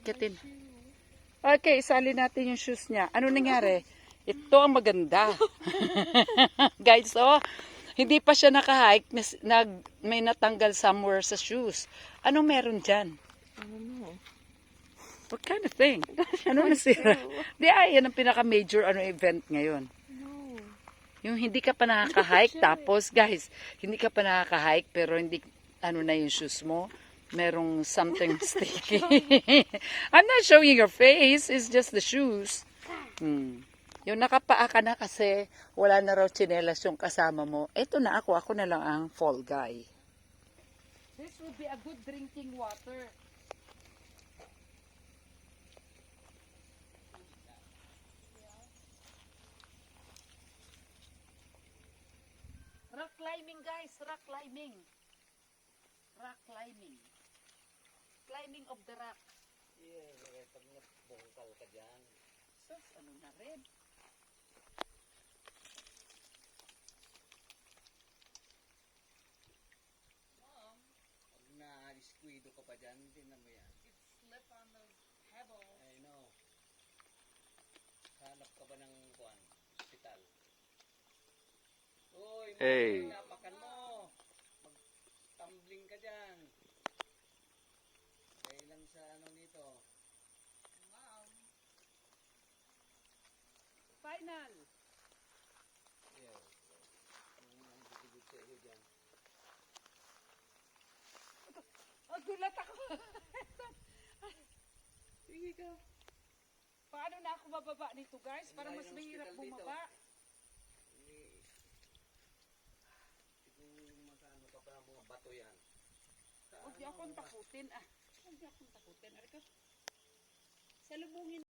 Akitin. Okay, isali natin yung shoes niya. Ano nangyari? Ito ang maganda. Guys, oh, hindi pa siya naka-hike, may natanggal somewhere sa shoes. Ano meron dyan? I don't know. What kind of thing? Ano nasira? Di yan ang pinaka-major event ngayon. No. Yung hindi ka pa nakaka-hike, tapos guys, hindi ka pa nakaka-hike, pero hindi, na yung shoes mo, merong something sticky. I'm not showing your face, it's just the shoes. Yung nakapaa ka na kasi wala na raw tsinelas yung kasama mo. Eto na ako na lang ang fall guy. This would be a good drinking water. Rock climbing guys, rock climbing. Rock climbing. Climbing of the rock. Yeah, pag nabungkal ka dyan. Sus, ano na rin? Mom, pag na-squido ka pa dyan, tingnan mo yan. It slip on the pebble. I know. Hanap ka ba ng kuwan? Hospital? Uy, Hey. napakan mo. Mag-tumbling ka dyan. Kaya lang sa ano nito. Mom. Final. Yeah. Ang bigibig sa iyo dyan. Oh, gulat ako. Sige ka. Paano na ako bababa nito guys? Para mas Layo ng mahirap hospital dito. bumaba. Siguro magkano ka pa mga bato yan. Huwag niyo akong takutin. Huwag niyo akong takutin. Arika. Salubungin.